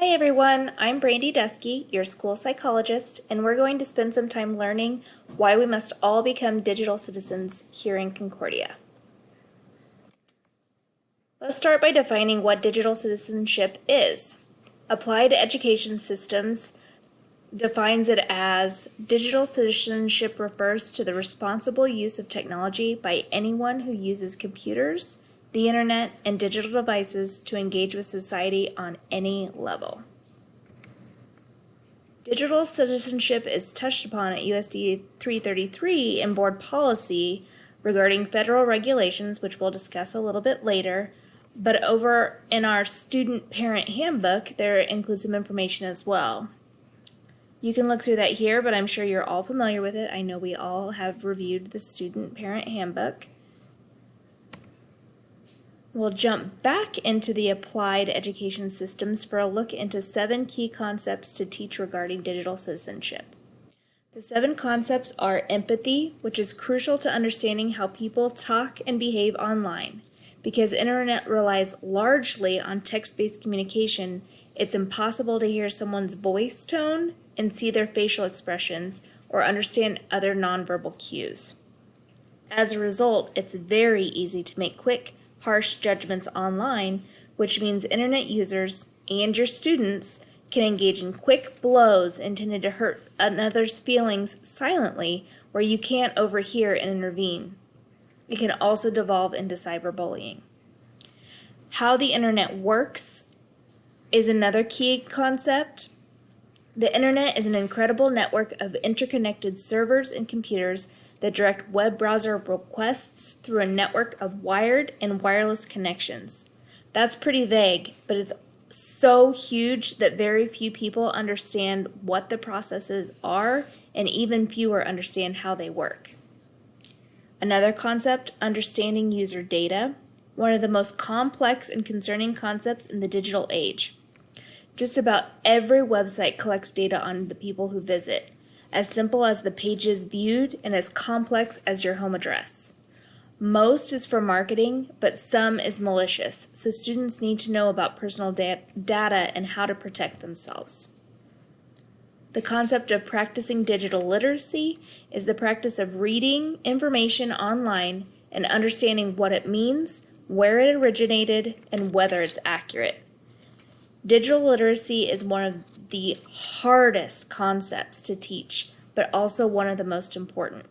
Hi everyone, I'm Brandy Dusky, your school psychologist, and we're going to spend some time learning why we must all become digital citizens here in Concordia. Let's start by defining what digital citizenship is. Applied Education Systems defines it as digital citizenship refers to the responsible use of technology by anyone who uses computers, the internet, and digital devices to engage with society on any level. Digital citizenship is touched upon at USD 333 in board policy regarding federal regulations, which we'll discuss a little bit later. But over in our student parent handbook, there includes some information as well. You can look through that here, but I'm sure you're all familiar with it. I know we all have reviewed the student parent handbook. We'll jump back into the applied education systems for a look into 7 key concepts to teach regarding digital citizenship. The 7 concepts are empathy, which is crucial to understanding how people talk and behave online. Because internet relies largely on text-based communication, it's impossible to hear someone's voice tone and see their facial expressions or understand other nonverbal cues. As a result, it's very easy to make quick, harsh judgments online, which means internet users and your students can engage in quick blows intended to hurt another's feelings silently where you can't overhear and intervene. It can also devolve into cyberbullying. How the internet works is another key concept. The internet is an incredible network of interconnected servers and computers that direct web browser requests through a network of wired and wireless connections. That's pretty vague, but it's so huge that very few people understand what the processes are, and even fewer understand how they work. Another concept, understanding user data, one of the most complex and concerning concepts in the digital age. Just about every website collects data on the people who visit, as simple as the pages viewed and as complex as your home address. Most is for marketing, but some is malicious, so students need to know about personal data and how to protect themselves. The concept of practicing digital literacy is the practice of reading information online and understanding what it means, where it originated, and whether it's accurate. Digital literacy is one of the hardest concepts to teach, but also one of the most important.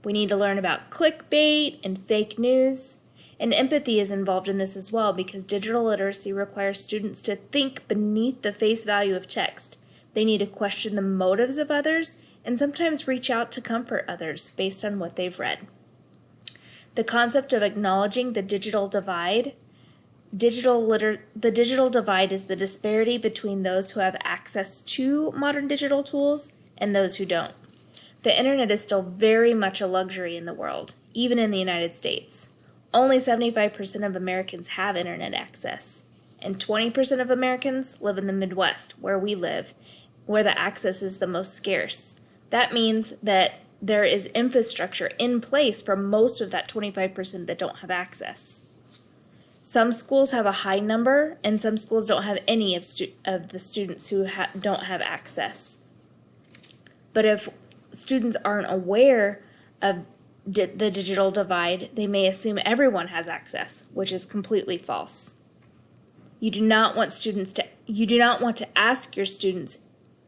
We need to learn about clickbait and fake news, and empathy is involved in this as well because digital literacy requires students to think beneath the face value of text. They need to question the motives of others and sometimes reach out to comfort others based on what they've read. The concept of acknowledging the digital divide. The digital divide is the disparity between those who have access to modern digital tools and those who don't. The internet is still very much a luxury in the world, even in the United States. Only 75% of Americans have internet access, and 20% of Americans live in the Midwest, where we live, where the access is the most scarce. That means that there is infrastructure in place for most of that 25% that don't have access. Some schools have a high number, and some schools don't have any of the students who don't have access. But if students aren't aware of the digital divide, they may assume everyone has access, which is completely false. You do not want to ask your students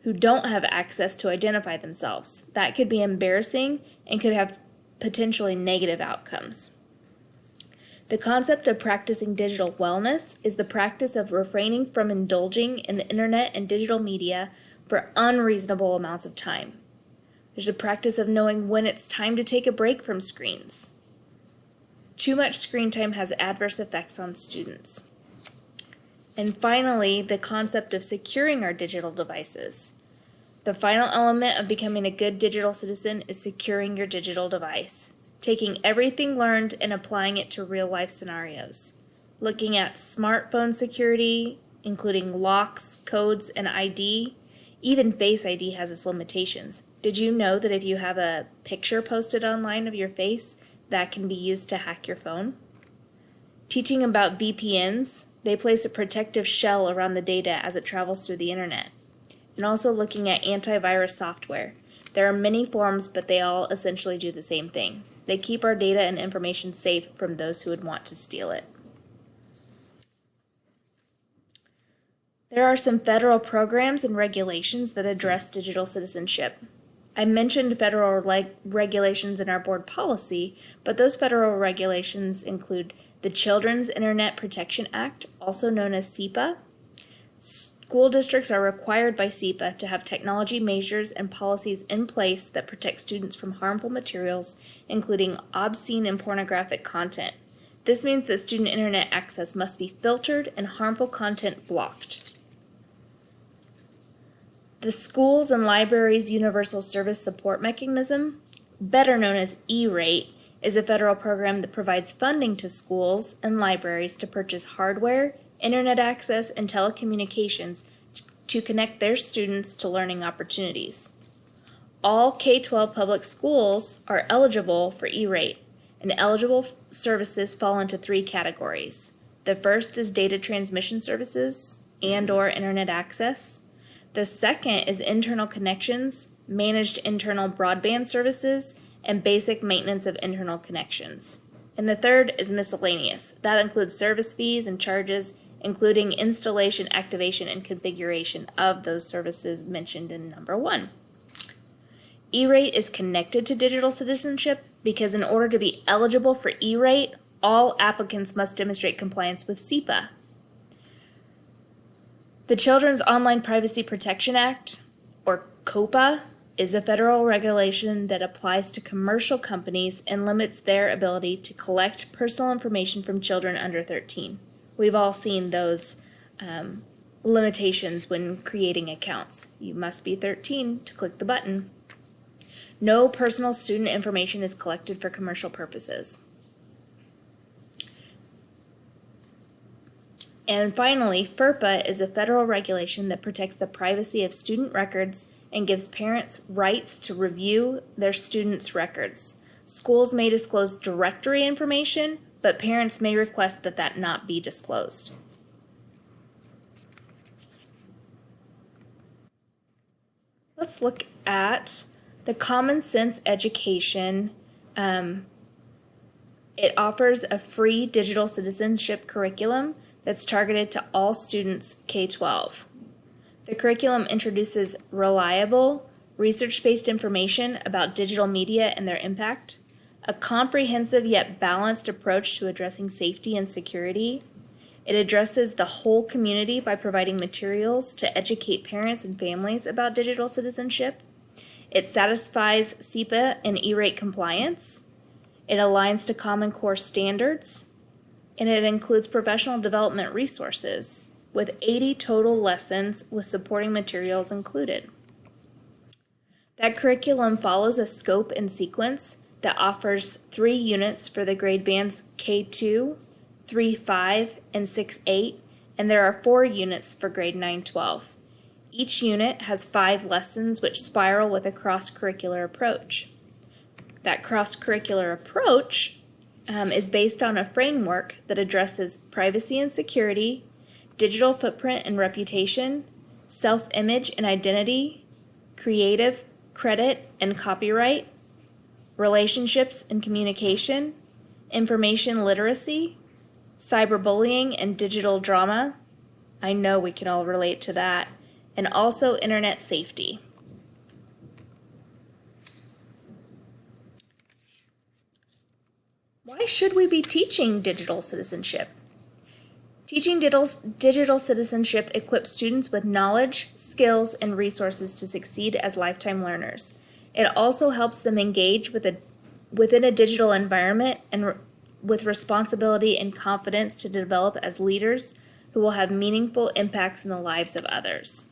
who don't have access to identify themselves. That could be embarrassing and could have potentially negative outcomes. The concept of practicing digital wellness is the practice of refraining from indulging in the internet and digital media for unreasonable amounts of time. There's a practice of knowing when it's time to take a break from screens. Too much screen time has adverse effects on students. And finally, the concept of securing our digital devices. The final element of becoming a good digital citizen is securing your digital device. Taking everything learned and applying it to real-life scenarios. Looking at smartphone security, including locks, codes, and ID. Even Face ID has its limitations. Did you know that if you have a picture posted online of your face, that can be used to hack your phone? Teaching about VPNs, they place a protective shell around the data as it travels through the internet. And also looking at antivirus software. There are many forms, but they all essentially do the same thing. They keep our data and information safe from those who would want to steal it. There are some federal programs and regulations that address digital citizenship. I mentioned federal regulations in our board policy, but those federal regulations include the Children's Internet Protection Act, also known as CIPA. School districts are required by CIPA to have technology measures and policies in place that protect students from harmful materials, including obscene and pornographic content. This means that student internet access must be filtered and harmful content blocked. The Schools and Libraries Universal Service Support Mechanism, better known as E-Rate, is a federal program that provides funding to schools and libraries to purchase hardware, internet access, and telecommunications to connect their students to learning opportunities. All K-12 public schools are eligible for E-Rate, and eligible services fall into 3 categories. The first is data transmission services and/or internet access. The second is internal connections, managed internal broadband services, and basic maintenance of internal connections. And the third is miscellaneous. That includes service fees and charges, including installation, activation, and configuration of those services mentioned in number 1. E-Rate is connected to digital citizenship because in order to be eligible for E-Rate, all applicants must demonstrate compliance with CIPA. The Children's Online Privacy Protection Act, or COPA, is a federal regulation that applies to commercial companies and limits their ability to collect personal information from children under 13. We've all seen those limitations when creating accounts. You must be 13 to click the button. No personal student information is collected for commercial purposes. And finally, FERPA is a federal regulation that protects the privacy of student records and gives parents rights to review their students' records. Schools may disclose directory information, but parents may request that that not be disclosed. Let's look at the Common Sense Education. It offers a free digital citizenship curriculum that's targeted to all students K-12. The curriculum introduces reliable, research-based information about digital media and their impact, a comprehensive yet balanced approach to addressing safety and security. It addresses the whole community by providing materials to educate parents and families about digital citizenship. It satisfies CIPA and E-Rate compliance. It aligns to Common Core standards. And it includes professional development resources with 80 total lessons with supporting materials included. That curriculum follows a scope and sequence that offers 3 units for the grade bands K2, 3-5, and 6-8, and there are 4 units for grade 9-12. Each unit has 5 lessons which spiral with a cross-curricular approach. That cross-curricular approach is based on a framework that addresses privacy and security, digital footprint and reputation, self-image and identity, creative, credit, and copyright, relationships and communication, information literacy, cyberbullying and digital drama. I know we can all relate to that. And also internet safety. Why should we be teaching digital citizenship? Teaching digital citizenship equips students with knowledge, skills, and resources to succeed as lifetime learners. It also helps them engage within a digital environment and with responsibility and confidence to develop as leaders who will have meaningful impacts in the lives of others.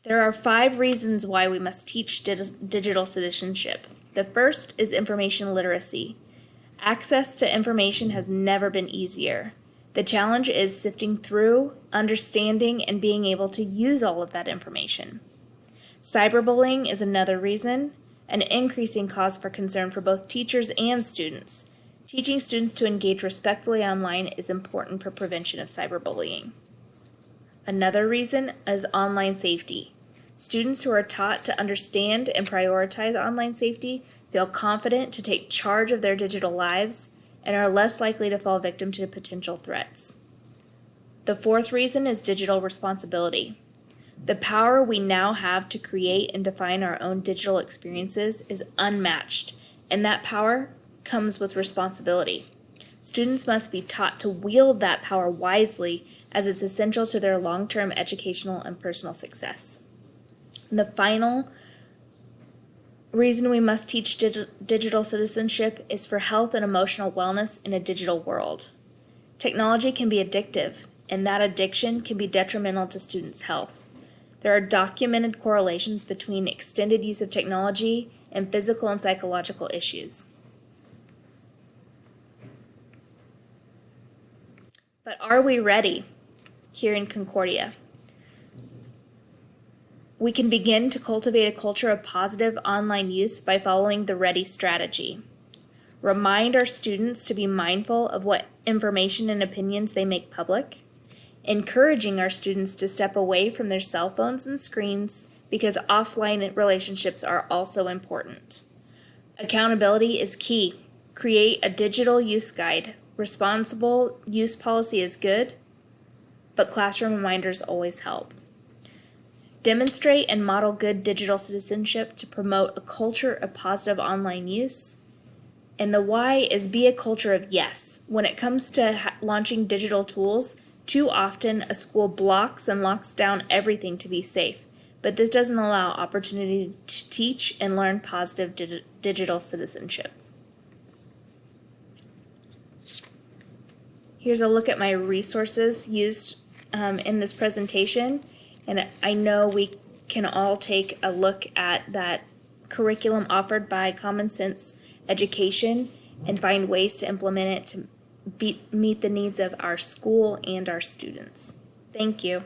There are 5 reasons why we must teach digital citizenship. The first is information literacy. Access to information has never been easier. The challenge is sifting through, understanding, and being able to use all of that information. Cyberbullying is another reason, an increasing cause for concern for both teachers and students. Teaching students to engage respectfully online is important for prevention of cyberbullying. Another reason is online safety. Students who are taught to understand and prioritize online safety feel confident to take charge of their digital lives and are less likely to fall victim to potential threats. The fourth reason is digital responsibility. The power we now have to create and define our own digital experiences is unmatched, and that power comes with responsibility. Students must be taught to wield that power wisely, as it's essential to their long-term educational and personal success. And the final reason we must teach digital citizenship is for health and emotional wellness in a digital world. Technology can be addictive, and that addiction can be detrimental to students' health. There are documented correlations between extended use of technology and physical and psychological issues. But are we ready here in Concordia? We can begin to cultivate a culture of positive online use by following the READY strategy. Remind our students to be mindful of what information and opinions they make public. Encouraging our students to step away from their cell phones and screens because offline relationships are also important. Accountability is key. Create a digital use guide. Responsible use policy is good, but classroom reminders always help. Demonstrate and model good digital citizenship to promote a culture of positive online use. And the why is be a culture of yes. When it comes to launching digital tools, too often a school blocks and locks down everything to be safe, but this doesn't allow opportunity to teach and learn positive digital citizenship. Here's a look at my resources used in this presentation, and I know we can all take a look at that curriculum offered by Common Sense Education and find ways to implement it to meet the needs of our school and our students. Thank you.